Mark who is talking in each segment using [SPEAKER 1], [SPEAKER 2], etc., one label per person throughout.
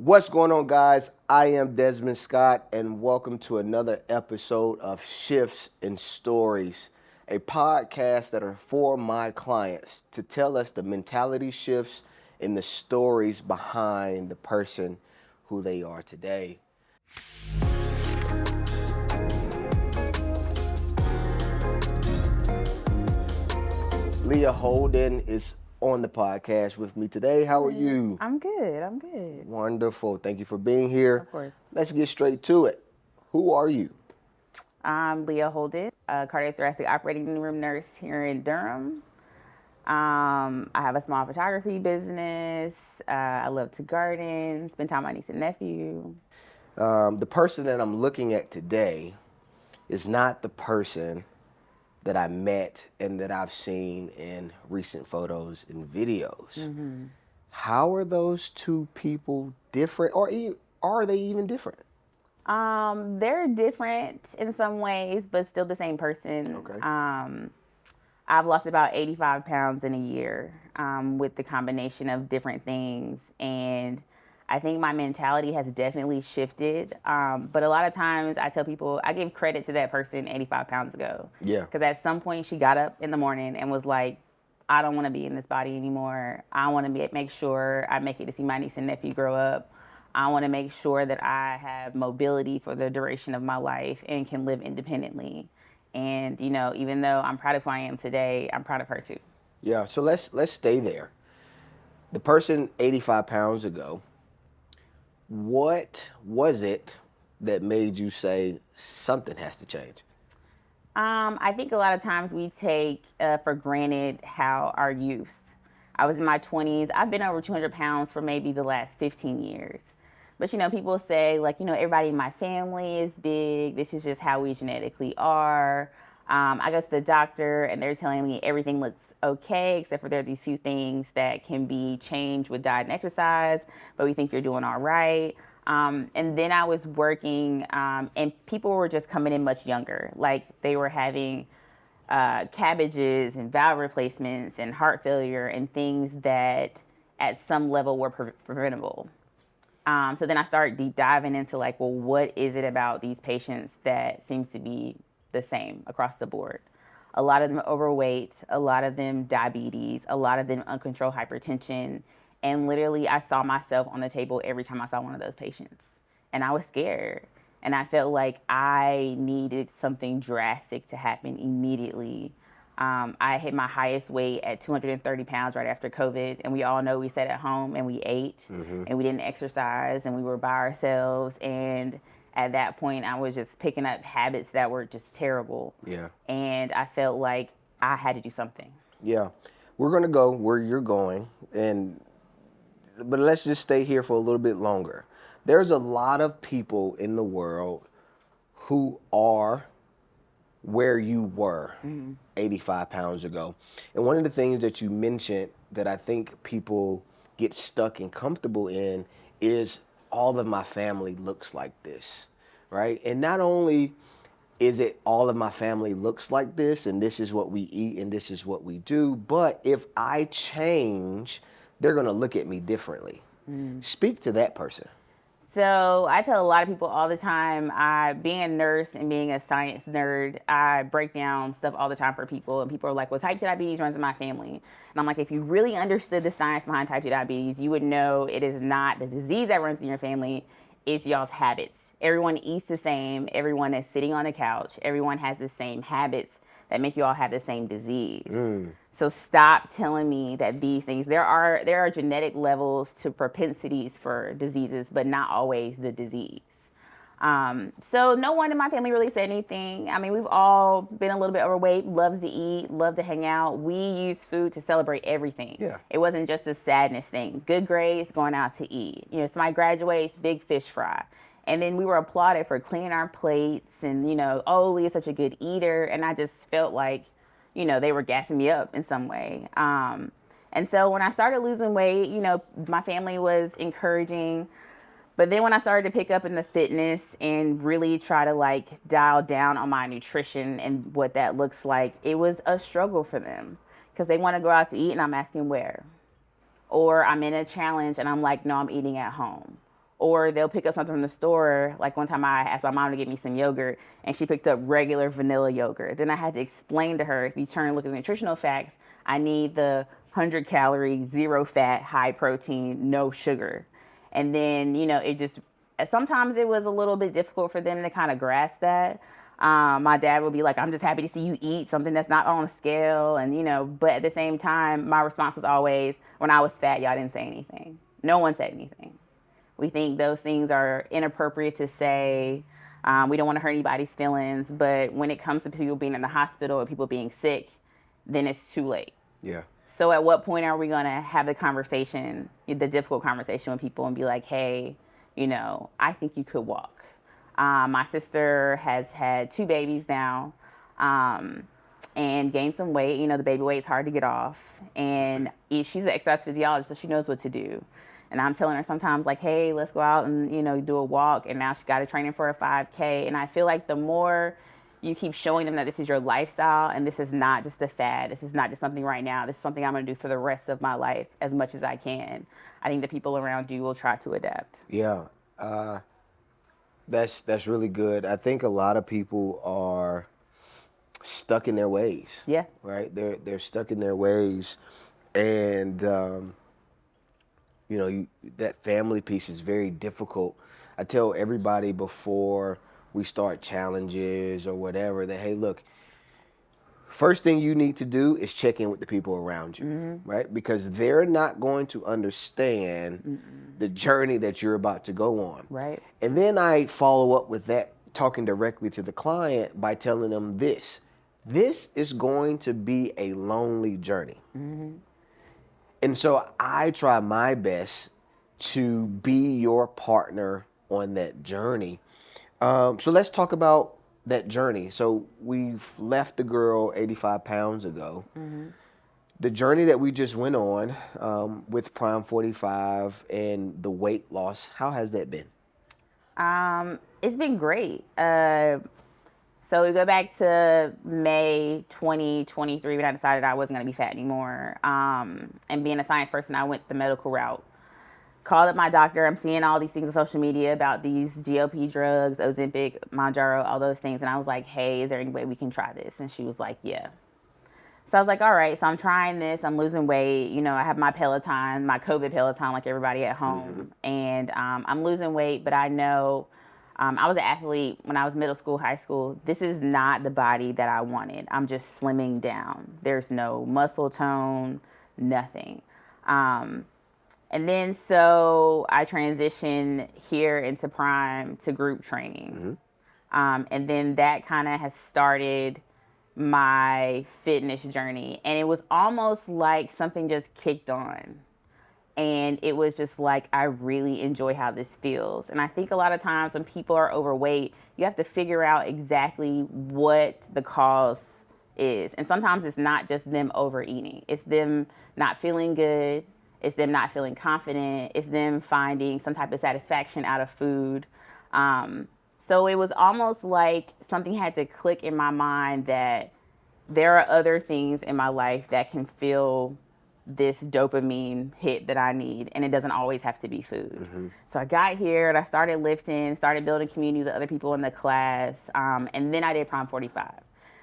[SPEAKER 1] What's going on, guys? I am Desmond Scott, and welcome to another episode of Shifts and Stories, a podcast that are for my clients to tell us the mentality shifts and the stories behind the person who they are today. Leah Holden is on the podcast with me today. How are you?
[SPEAKER 2] I'm good. I'm good.
[SPEAKER 1] Wonderful. Thank you for being here.
[SPEAKER 2] Of course.
[SPEAKER 1] Let's get straight to it. Who are you?
[SPEAKER 2] I'm Leah Holden, a cardiothoracic operating room nurse here in Durham. I have a small photography business. I love to garden, spend time with my niece and nephew.
[SPEAKER 1] The person that I'm looking at today is not the person that I met and that I've seen in recent photos and videos. How are those two people different, or are they even different?
[SPEAKER 2] They're different in some ways, but still the same person.
[SPEAKER 1] Okay.
[SPEAKER 2] I've lost about 85 pounds in a year with the combination of different things. And I think my mentality has definitely shifted. But a lot of times I tell people, I give credit to that person 85 pounds ago.
[SPEAKER 1] Yeah.
[SPEAKER 2] Because at some point she got up in the morning and was like, I don't want to be in this body anymore. I want to make sure I make it to see my niece and nephew grow up. I want to make sure that I have mobility for the duration of my life and can live independently. And, even though I'm proud of who I am today, I'm proud of her too.
[SPEAKER 1] Yeah. So let's stay there. The person 85 pounds ago, what was it that made you say something has to change?
[SPEAKER 2] I think a lot of times we take for granted how our youth. I was in my 20s. I've been over 200 pounds for maybe the last 15 years. But, people say, everybody in my family is big. This is just how we genetically are. I go to the doctor and they're telling me everything looks okay, except for there are these few things that can be changed with diet and exercise, but we think you're doing all right. And then I was working, and people were just coming in much younger. Like they were having cabbages and valve replacements and heart failure and things that at some level were preventable. So then I started deep diving into what is it about these patients that seems to be the same across the board? A lot of them overweight, a lot of them diabetes, a lot of them uncontrolled hypertension. And literally I saw myself on the table every time I saw one of those patients. And I was scared. And I felt like I needed something drastic to happen immediately. I hit my highest weight at 230 pounds right after COVID. And we all know we sat at home and we ate and we didn't exercise and we were by ourselves. And at that point, I was just picking up habits that were just terrible.
[SPEAKER 1] Yeah.
[SPEAKER 2] And I felt like I had to do something.
[SPEAKER 1] Yeah. We're going to go where you're going, but let's just stay here for a little bit longer. There's a lot of people in the world who are where you were 85 pounds ago. And one of the things that you mentioned that I think people get stuck and comfortable in is all of my family looks like this, right? And not only is it all of my family looks like this and this is what we eat and this is what we do, but if I change, they're going to look at me differently. Speak to that person.
[SPEAKER 2] So I tell a lot of people all the time, being a nurse and being a science nerd, I break down stuff all the time for people. And people are like, well, type 2 diabetes runs in my family. And I'm like, if you really understood the science behind type 2 diabetes, you would know it is not the disease that runs in your family, it's y'all's habits. Everyone eats the same. Everyone is sitting on the couch. Everyone has the same habits that make you all have the same disease. So stop telling me that these things, there are genetic levels to propensities for diseases, but not always the disease. So no one in my family really said anything. I mean, we've all been a little bit overweight, loves to eat, love to hang out. We use food to celebrate everything.
[SPEAKER 1] Yeah.
[SPEAKER 2] It wasn't just a sadness thing. Good grades, going out to eat. Somebody graduates, big fish fry. And then we were applauded for cleaning our plates and, oh, Leah's such a good eater. And I just felt like, they were gassing me up in some way. And so when I started losing weight, my family was encouraging. But then when I started to pick up in the fitness and really try to dial down on my nutrition and what that looks like, it was a struggle for them because they want to go out to eat and I'm asking where. Or I'm in a challenge and I'm like, no, I'm eating at home. Or they'll pick up something from the store. Like one time I asked my mom to get me some yogurt and she picked up regular vanilla yogurt. Then I had to explain to her, if you turn and look at the nutritional facts, I need the 100 calorie, zero fat, high protein, no sugar. And then, it just, sometimes it was a little bit difficult for them to kind of grasp that. My dad would be like, I'm just happy to see you eat something that's not on a scale. And, but at the same time, my response was always, when I was fat, y'all didn't say anything. No one said anything. We think those things are inappropriate to say. We don't want to hurt anybody's feelings. But when it comes to people being in the hospital or people being sick, then it's too late.
[SPEAKER 1] Yeah.
[SPEAKER 2] So at what point are we going to have the conversation, the difficult conversation with people and be like, hey, I think you could walk. My sister has had 2 babies now and gained some weight. The baby weight's hard to get off. And she's an exercise physiologist, so she knows what to do. And I'm telling her sometimes, like, hey, let's go out and, do a walk. And now she got a training for a 5K. And I feel like the more you keep showing them that this is your lifestyle and this is not just a fad, this is not just something right now, this is something I'm going to do for the rest of my life as much as I can, I think the people around you will try to adapt.
[SPEAKER 1] Yeah. That's really good. I think a lot of people are stuck in their ways.
[SPEAKER 2] Yeah.
[SPEAKER 1] Right? They're stuck in their ways. And, that family piece is very difficult. I tell everybody before we start challenges or whatever that, hey, look, first thing you need to do is check in with the people around you, right? Because they're not going to understand the journey that you're about to go on.
[SPEAKER 2] Right.
[SPEAKER 1] And then I follow up with that, talking directly to the client by telling them this is going to be a lonely journey. And so I try my best to be your partner on that journey. So let's talk about that journey. So we've left the girl 85 pounds ago. The journey that we just went on with Prime 45 and the weight loss, how has that been?
[SPEAKER 2] It's been great. So we go back to May 2023 when I decided I wasn't going to be fat anymore. And being a science person, I went the medical route. Called up my doctor. I'm seeing all these things on social media about these GLP drugs, Ozempic, Mounjaro, all those things. And I was like, hey, is there any way we can try this? And she was like, yeah. So I was like, all right, so I'm trying this. I'm losing weight. I have my Peloton, my COVID Peloton, like everybody at home. And I'm losing weight, but I know I was an athlete when I was middle school, high school. This is not the body that I wanted. I'm just slimming down. There's no muscle tone, nothing. And then so I transitioned here into Prime to group training. And then that kind of has started my fitness journey. And it was almost like something just kicked on. And it was just like, I really enjoy how this feels. And I think a lot of times when people are overweight, you have to figure out exactly what the cause is. And sometimes it's not just them overeating. It's them not feeling good. It's them not feeling confident. It's them finding some type of satisfaction out of food. So it was almost like something had to click in my mind that there are other things in my life that can fill this dopamine hit that I need, and it doesn't always have to be food. So I got here and I started lifting, started building community with other people in the class, and then I did Prime 45.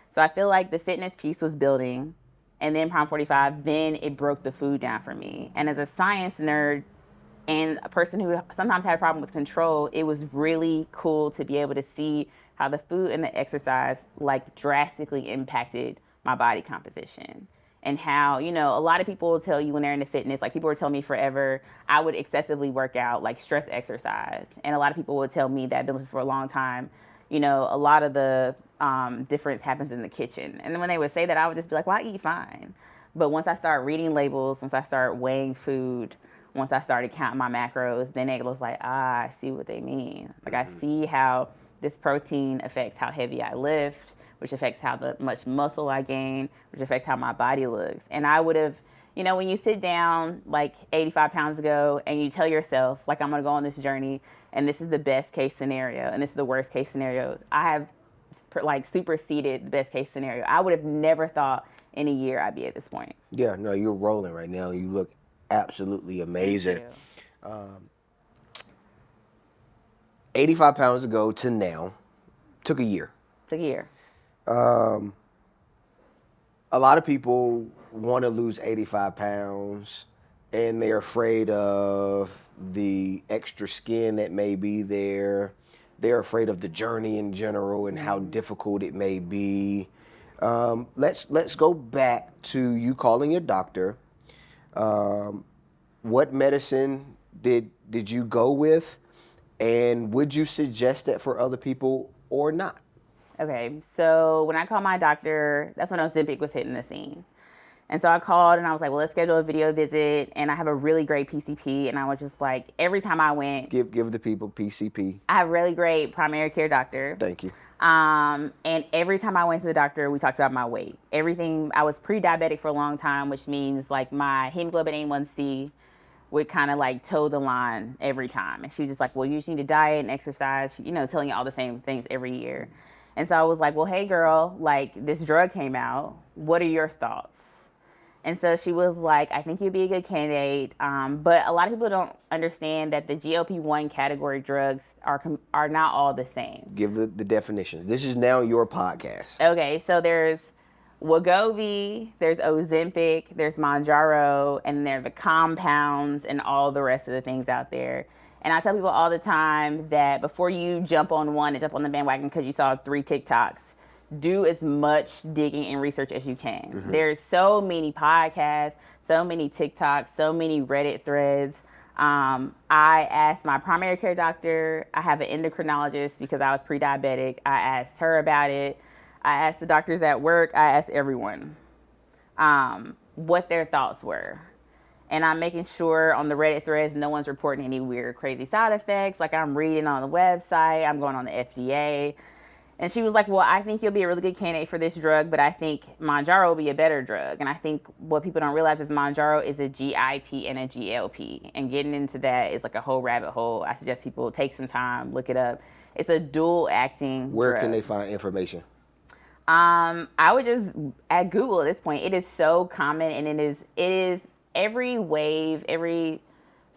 [SPEAKER 2] So I feel like the fitness piece was building, and then Prime 45, then it broke the food down for me. And as a science nerd and a person who sometimes had a problem with control, it was really cool to be able to see how the food and the exercise like drastically impacted my body composition. And how, a lot of people will tell you when they're into fitness, like people were telling me forever, I would excessively work out, like stress exercise. And a lot of people would tell me that I've been listening for a long time, a lot of the difference happens in the kitchen. And then when they would say that, I would just be like, well, I eat fine. But once I start reading labels, once I start weighing food, once I started counting my macros, then it was like, I see what they mean. Like I see how this protein affects how heavy I lift, which affects how much muscle I gain, which affects how my body looks. And I would have, when you sit down like 85 pounds ago and you tell yourself, like, I'm going to go on this journey and this is the best case scenario and this is the worst case scenario, I have like superseded the best case scenario. I would have never thought in a year I'd be at this point.
[SPEAKER 1] Yeah, no, you're rolling right now. You look absolutely amazing.
[SPEAKER 2] Thank you.
[SPEAKER 1] 85 pounds ago to now took a year.
[SPEAKER 2] Took a year.
[SPEAKER 1] A lot of people want to lose 85 pounds and they're afraid of the extra skin that may be there. They're afraid of the journey in general and how difficult it may be. Let's go back to you calling your doctor. What medicine did you go with, and would you suggest that for other people or not?
[SPEAKER 2] Okay, so when I called my doctor, that's when Ozempic was hitting the scene. And so I called and I was like, well, let's schedule a video visit. And I have a really great PCP. And I was just like, every time I went,
[SPEAKER 1] Give the people PCP.
[SPEAKER 2] I have a really great primary care doctor.
[SPEAKER 1] Thank you.
[SPEAKER 2] And every time I went to the doctor, we talked about my weight. Everything, I was pre-diabetic for a long time, which means like my hemoglobin A1C would kind of like toe the line every time. And she was just like, well, you just need to diet and exercise, you know, telling you all the same things every year. And so I was like, well, hey girl, like this drug came out. What are your thoughts? And so she was like, I think you'd be a good candidate. But a lot of people don't understand that the GLP-1 category drugs are not all the same.
[SPEAKER 1] Give the definitions. This is now your podcast.
[SPEAKER 2] Okay, so there's Wegovy, there's Ozempic, there's Mounjaro, and there are the compounds and all the rest of the things out there. And I tell people all the time that before you jump on one and jump on the bandwagon because you saw 3 TikToks, do as much digging and research as you can. Mm-hmm. There's so many podcasts, so many TikToks, so many Reddit threads. I asked my primary care doctor. I have an endocrinologist because I was pre-diabetic. I asked her about it. I asked the doctors at work. I asked everyone what their thoughts were. And I'm making sure on the Reddit threads, no one's reporting any weird, crazy side effects. Like I'm reading on the website. I'm going on the FDA. And she was like, well, I think you'll be a really good candidate for this drug, but I think Mounjaro will be a better drug. And I think what people don't realize is Mounjaro is a GIP and a GLP. And getting into that is like a whole rabbit hole. I suggest people take some time, look it up. It's a dual acting
[SPEAKER 1] Where
[SPEAKER 2] drug.
[SPEAKER 1] can they find information?
[SPEAKER 2] I would just at Google at this point. It is so common, and it is every wave, every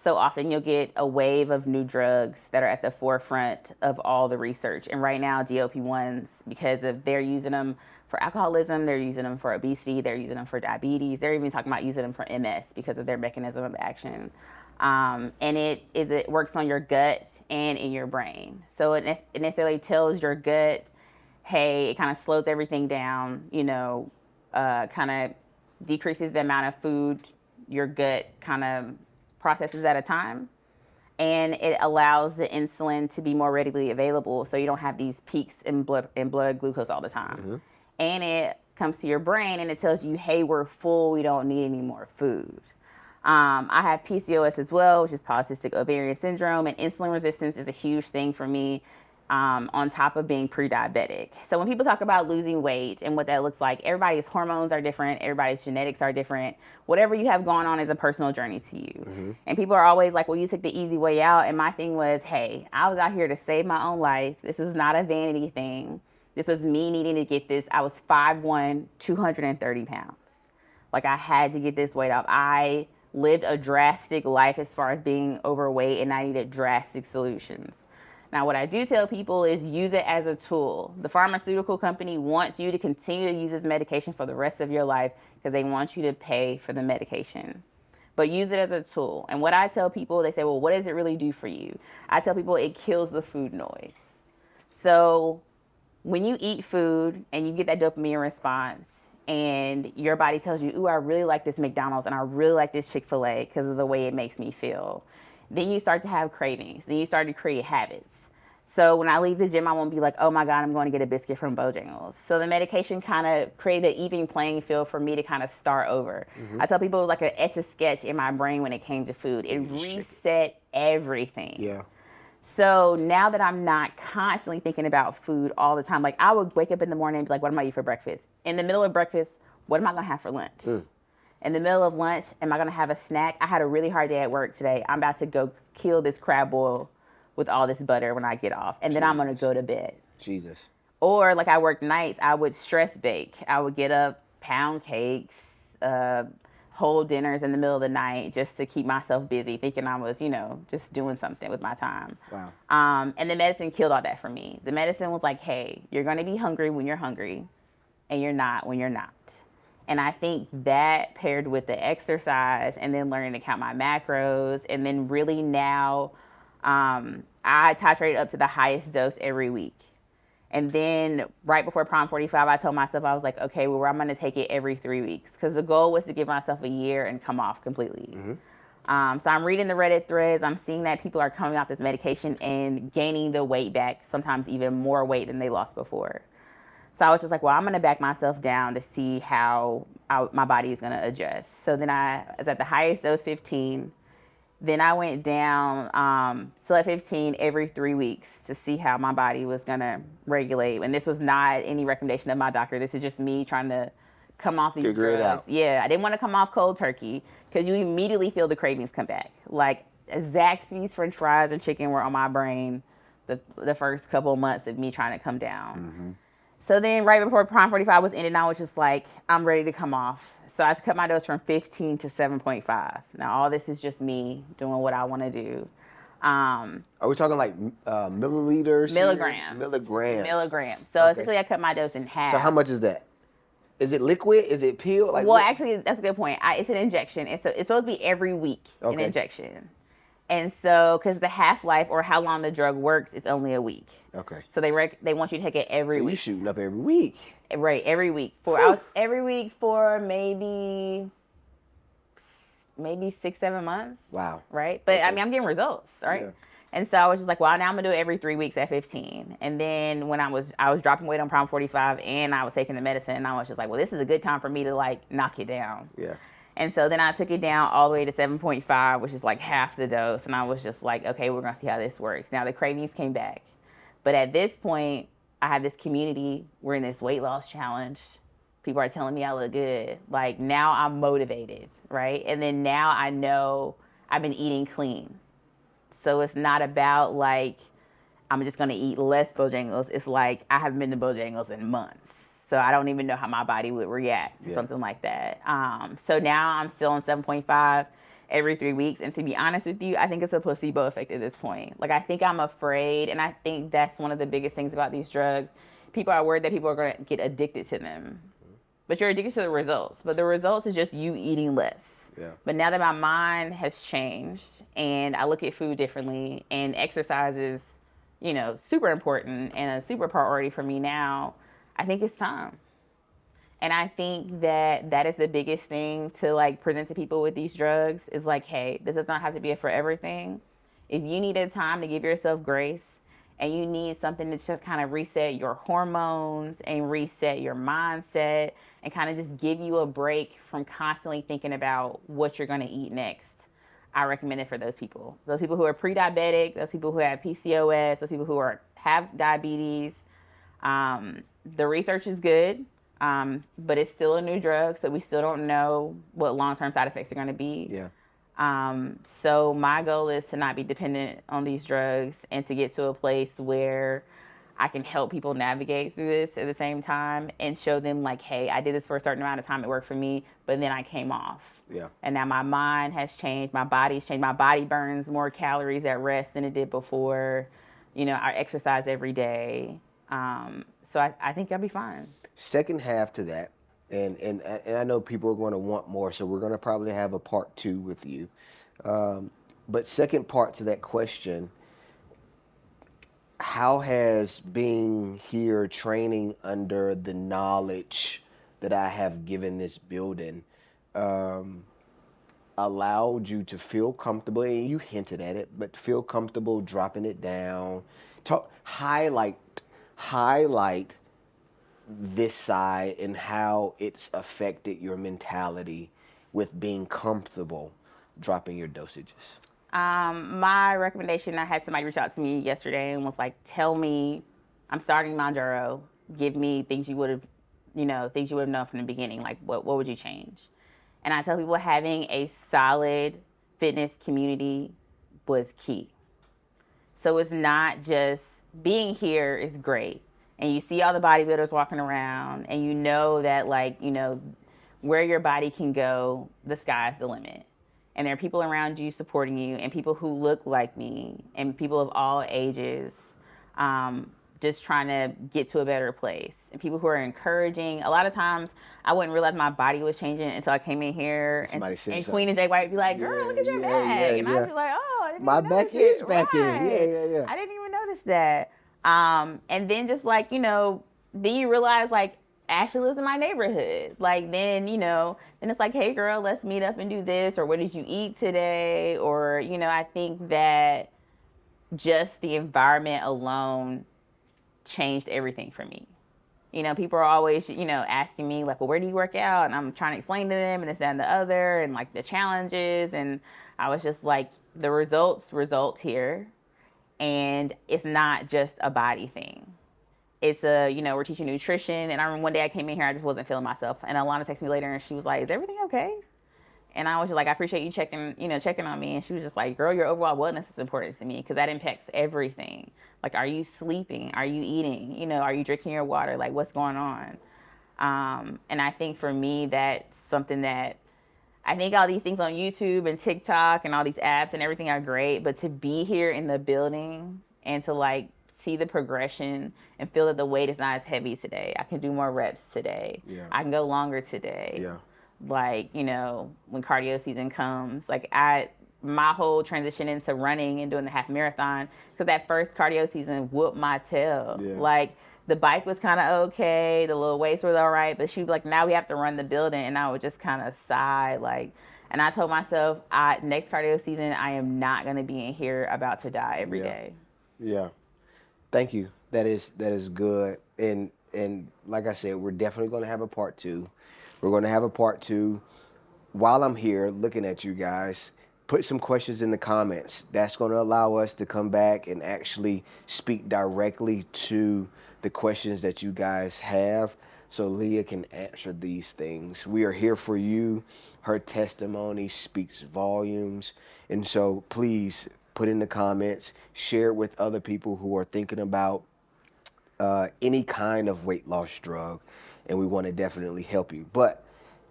[SPEAKER 2] so often you'll get a wave of new drugs that are at the forefront of all the research. And right now, GLP-1s, because of they're using them for alcoholism, they're using them for obesity, they're using them for diabetes, they're even talking about using them for MS because of their mechanism of action. And it works on your gut and in your brain. So it necessarily tells your gut, hey, it kind of slows everything down, you know, kind of decreases the amount of food your gut kind of processes at a time, and it allows the insulin to be more readily available, so you don't have these peaks in blood glucose all the time. Mm-hmm. And it comes to your brain and it tells you, hey, we're full, we don't need any more food. I have PCOS as well, which is polycystic ovarian syndrome, and insulin resistance is a huge thing for me. On top of being pre-diabetic. So when people talk about losing weight and what that looks like, everybody's hormones are different, everybody's genetics are different. Whatever you have going on is a personal journey to you. Mm-hmm. And people are always like, well, you took the easy way out. And my thing was, hey, I was out here to save my own life. This was not a vanity thing. This was me needing to get this. I was 5'1", 230 pounds. Like I had to get this weight off. I lived a drastic life as far as being overweight, and I needed drastic solutions. Now, what I do tell people is use it as a tool. The pharmaceutical company wants you to continue to use this medication for the rest of your life because they want you to pay for the medication. But use it as a tool. And what I tell people, they say, well, what does it really do for you? I tell people it kills the food noise. So when you eat food and you get that dopamine response and your body tells you, ooh, I really like this McDonald's and I really like this Chick-fil-A because of the way it makes me feel. Then you start to have cravings. Then you start to create habits. So when I leave the gym, I won't be like, oh my God, I'm going to get a biscuit from Bojangles. So the medication kind of created an even playing field for me to kind of start over. Mm-hmm. I tell people it was like an etch-a-sketch in my brain when it came to food. It reset everything.
[SPEAKER 1] Yeah.
[SPEAKER 2] So now that I'm not constantly thinking about food all the time, like I would wake up in the morning and be like, what am I eating for breakfast? In the middle of breakfast, what am I going to have for lunch? In the middle of lunch, am I going to have a snack? I had a really hard day at work today. I'm about to go kill this crab boil with all this butter when I get off. And then I'm going to go to bed.
[SPEAKER 1] Jesus.
[SPEAKER 2] Or like I worked nights, I would stress bake. I would get up, pound cakes, whole dinners in the middle of the night just to keep myself busy, thinking I was, just doing something with my time.
[SPEAKER 1] Wow.
[SPEAKER 2] And the medicine killed all that for me. The medicine was like, hey, you're going to be hungry when you're hungry, and you're not when you're not. And I think that paired with the exercise and then learning to count my macros, and then really now I titrated up to the highest dose every week. And then right before Prom 45, I told myself, I was like, okay, well, I'm going to take it every 3 weeks. Because the goal was to give myself a year and come off completely. So I'm reading the Reddit threads. I'm seeing that people are coming off this medication and gaining the weight back, sometimes even more weight than they lost before. So I was just like, well, I'm going to back myself down to see how my body is going to adjust. So then I was at the highest dose, 15. Then I went down, still at 15 every 3 weeks to see how my body was going to regulate. And this was not any recommendation of my doctor. This is just me trying to come off these
[SPEAKER 1] Figure it
[SPEAKER 2] drugs.
[SPEAKER 1] out.
[SPEAKER 2] Yeah, I didn't want to come off cold turkey because you immediately feel the cravings come back. Like Zaxby's French fries and chicken were on my brain the first couple of months of me trying to come down. So then right before Prime 45 was ended, I was just like, I'm ready to come off. So I cut my dose from 15 to 7.5. Now, all this is just me doing what I want to do.
[SPEAKER 1] Are we talking like milliliters?
[SPEAKER 2] Milligrams.
[SPEAKER 1] Milligrams.
[SPEAKER 2] So
[SPEAKER 1] Okay.
[SPEAKER 2] essentially, I cut my dose in half.
[SPEAKER 1] So how much is that? Is it liquid? Is it pill? Like
[SPEAKER 2] Well,
[SPEAKER 1] what?
[SPEAKER 2] actually, that's a good point. It's an injection. It's supposed to be every week, an
[SPEAKER 1] Okay.
[SPEAKER 2] injection. And so, because the half-life or how long the drug works is only a week.
[SPEAKER 1] Okay.
[SPEAKER 2] So they want you to take it every
[SPEAKER 1] So
[SPEAKER 2] week.
[SPEAKER 1] you shooting up every week.
[SPEAKER 2] Right, every week every week for maybe 6-7 months.
[SPEAKER 1] Wow.
[SPEAKER 2] Right, but
[SPEAKER 1] Okay.
[SPEAKER 2] I mean, I'm getting results, right?
[SPEAKER 1] Yeah.
[SPEAKER 2] And so I was just like, well, now I'm gonna do it every 3 weeks at 15. And then when I was dropping weight on Prime 45 and I was taking the medicine, and I was just like, well, this is a good time for me to like knock it down.
[SPEAKER 1] Yeah.
[SPEAKER 2] And so then I took it down all the way to 7.5, which is like half the dose. And I was just like, okay, we're gonna see how this works. Now the cravings came back, but at this point, I have this community. We're in this weight loss challenge. People are telling me I look good. Like now I'm motivated, right? And then now I know I've been eating clean. So it's not about like, I'm just going to eat less Bojangles. It's like, I haven't been to Bojangles in months. So I don't even know how my body would react to something like that. So now I'm still on 7.5 every 3 weeks. And to be honest with you, I think it's a placebo effect at this point. Like, I think I'm afraid. And I think that's one of the biggest things about these drugs. People are worried that people are going to get addicted to them. But you're addicted to the results. But the results is just you eating less.
[SPEAKER 1] Yeah.
[SPEAKER 2] But now that my mind has changed and I look at food differently and exercise is, super important and a super priority for me now, I think it's time. And I think that is the biggest thing to like present to people with these drugs is like, hey, this does not have to be a forever thing. If you need a time to give yourself grace and you need something to just kind of reset your hormones and reset your mindset and kind of just give you a break from constantly thinking about what you're going to eat next, I recommend it for those people. Those people who are pre-diabetic, those people who have PCOS, those people who have diabetes. The research is good, but it's still a new drug, so we still don't know what long-term side effects are going to be.
[SPEAKER 1] Yeah.
[SPEAKER 2] So my goal is to not be dependent on these drugs and to get to a place where I can help people navigate through this at the same time and show them like, hey, I did this for a certain amount of time. It worked for me, but then I came off.
[SPEAKER 1] Yeah.
[SPEAKER 2] And now my mind has changed. My body's changed. My body burns more calories at rest than it did before. I exercise every day. So I think I'll be fine.
[SPEAKER 1] Second half to that, and I know people are going to want more, so we're going to probably have a part 2 with you. But second part to that question, how has being here training under the knowledge that I have given this building allowed you to feel comfortable, and you hinted at it, but feel comfortable dropping it down, highlight this side and how it's affected your mentality with being comfortable dropping your dosages?
[SPEAKER 2] My recommendation, I had somebody reach out to me yesterday and was like, tell me, I'm starting Mounjaro. Give me things you would have known from the beginning. Like, what would you change? And I tell people having a solid fitness community was key. So it's not just being here is great. And you see all the bodybuilders walking around and you know that where your body can go, the sky's the limit. And there are people around you supporting you, and people who look like me, and people of all ages, just trying to get to a better place. And people who are encouraging. A lot of times, I wouldn't realize my body was changing until I came in here, and Queen and Jay White would be like, "Girl, look at your back," and I'd be like, "Oh, I didn't
[SPEAKER 1] my
[SPEAKER 2] even
[SPEAKER 1] back
[SPEAKER 2] notice
[SPEAKER 1] is
[SPEAKER 2] it."
[SPEAKER 1] back in.
[SPEAKER 2] Right.
[SPEAKER 1] Yeah.
[SPEAKER 2] I didn't even notice that. And then just like, then you realize like Ashley lives in my neighborhood. Like then it's like, hey girl, let's meet up and do this, or what did you eat today? Or, I think that just the environment alone changed everything for me. People are always, asking me like, well, where do you work out? And I'm trying to explain to them and this, that, and the other, and like the challenges. And I was just like, the result here. And it's not just a body thing. It's we're teaching nutrition. And I remember one day I came in here, I just wasn't feeling myself. And Alana texted me later and she was like, is everything okay? And I was just like, I appreciate you checking on me. And she was just like, girl, your overall wellness is important to me because that impacts everything. Like, are you sleeping? Are you eating? Are you drinking your water? Like, what's going on? And I think for me, that's something that I think all these things on YouTube and TikTok and all these apps and everything are great. But to be here in the building and to like see the progression and feel that the weight is not as heavy today. I can do more reps today.
[SPEAKER 1] Yeah.
[SPEAKER 2] I can go longer today.
[SPEAKER 1] Yeah.
[SPEAKER 2] Like, when cardio season comes, like my whole transition into running and doing the half marathon, because that first cardio season whooped my tail.
[SPEAKER 1] Yeah.
[SPEAKER 2] Like, the bike was kind of okay, the little weights were all right, but she was like, now we have to run the building, and I would just kind of sigh, like, and I told myself, next cardio season, I am not going to be in here about to die every day.
[SPEAKER 1] Yeah. Thank you. That is good. And like I said, we're definitely going to have a part 2. We're going to have a part 2. While I'm here looking at you guys, put some questions in the comments. That's going to allow us to come back and actually speak directly to the questions that you guys have so Leah can answer these things. We are here for you. Her testimony speaks volumes. And so please put in the comments, share it with other people who are thinking about any kind of weight loss drug, and we want to definitely help you. But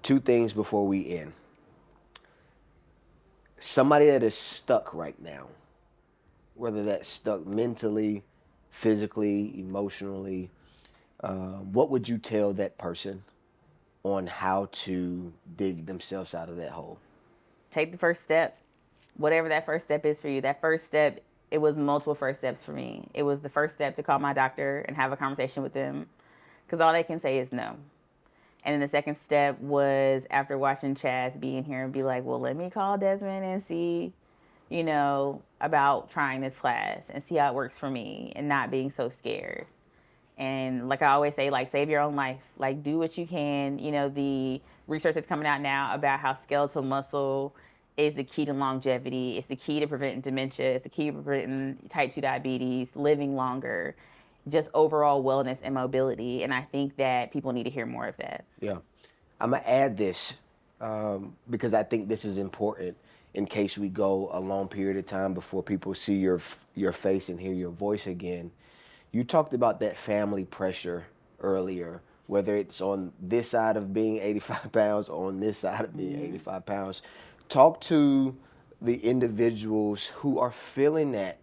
[SPEAKER 1] 2 things before we end. Somebody that is stuck right now, whether that's stuck mentally, physically, emotionally, what would you tell that person on how to dig themselves out of that hole?
[SPEAKER 2] Take the first step, whatever that first step is for you. That first step, it was multiple first steps for me. It was the first step to call my doctor and have a conversation with them, because all they can say is no. And then the second step was, after watching Chaz be in here and be like, well, let me call Desmond and see, about trying this class and see how it works for me, and not being so scared. And like I always say, like, save your own life. Like, do what you can. The research that's coming out now about how skeletal muscle is the key to longevity. It's the key to preventing dementia. It's the key to preventing type 2 diabetes, living longer, just overall wellness and mobility. And I think that people need to hear more of that.
[SPEAKER 1] Yeah. I'm going to add this because I think this is important in case we go a long period of time before people see your face and hear your voice again. You talked about that family pressure earlier, whether it's on this side of being 85 pounds or on this side of being 85 pounds. Talk to the individuals who are feeling that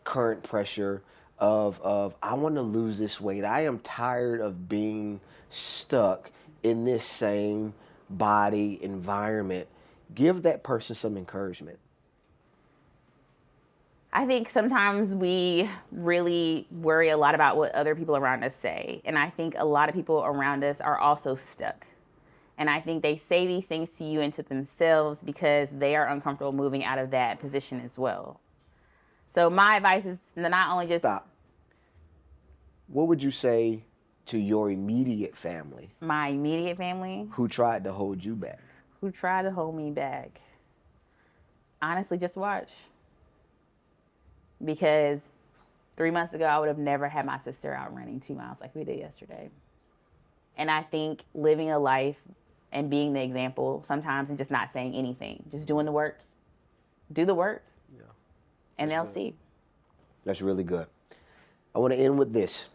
[SPEAKER 1] current pressure of I want to lose this weight. I am tired of being stuck in this same body environment. Give that person some encouragement.
[SPEAKER 2] I think sometimes we really worry a lot about what other people around us say. And I think a lot of people around us are also stuck. And I think they say these things to you and to themselves because they are uncomfortable moving out of that position as well. So my advice is not only just...
[SPEAKER 1] Stop. What would you say to your immediate family?
[SPEAKER 2] My immediate family?
[SPEAKER 1] Who tried to hold you back?
[SPEAKER 2] Who tried to hold me back? Honestly, just watch. Because 3 months ago, I would have never had my sister out running 2 miles like we did yesterday. And I think living a life and being the example sometimes, and just not saying anything, just doing the work. Do the work. Yeah. And they'll see.
[SPEAKER 1] That's really good. I want to end with this.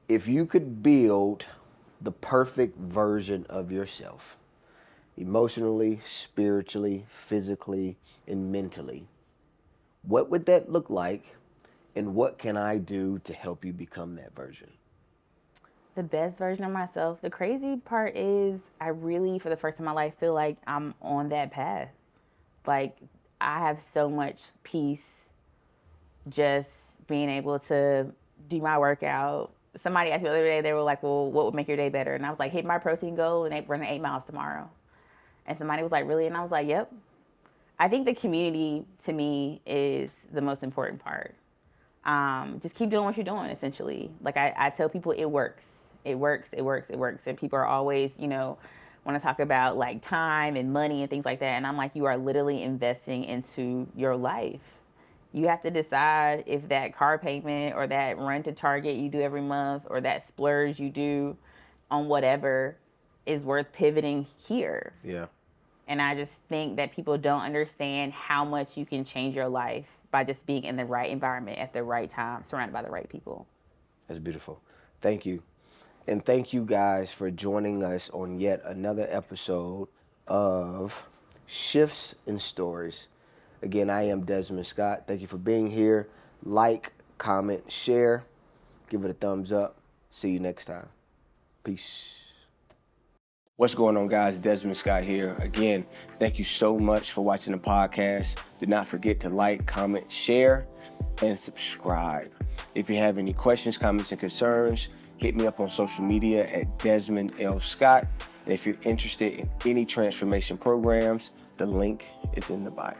[SPEAKER 1] If you could build the perfect version of yourself, emotionally, spiritually, physically, and mentally. What would that look like, and what can I do to help you become that version?
[SPEAKER 2] The best version of myself. The crazy part is, I really, for the first time in my life, feel like I'm on that path. Like, I have so much peace just being able to do my workout. Somebody asked me the other day, they were like, well, what would make your day better? And I was like, hit my protein goal and run 8 miles tomorrow. And somebody was like, really? And I was like, yep. I think the community to me is the most important part. Just keep doing what you're doing, essentially. Like I tell people, it works. It works, it works, it works. And people are always, want to talk about like time and money and things like that. And I'm like, you are literally investing into your life. You have to decide if that car payment or that run to Target you do every month or that splurge you do on whatever is worth pivoting here.
[SPEAKER 1] Yeah.
[SPEAKER 2] And I just think that people don't understand how much you can change your life by just being in the right environment at the right time, surrounded by the right people.
[SPEAKER 1] That's beautiful. Thank you. And thank you guys for joining us on yet another episode of Shifts and Stories. Again, I am Desmond Scott. Thank you for being here. Like, comment, share. Give it a thumbs up. See you next time. Peace. What's going on, guys? Desmond Scott here. Again, thank you so much for watching the podcast. Do not forget to like, comment, share, and subscribe. If you have any questions, comments, and concerns, hit me up on social media at Desmond L. Scott. And if you're interested in any transformation programs, the link is in the bio.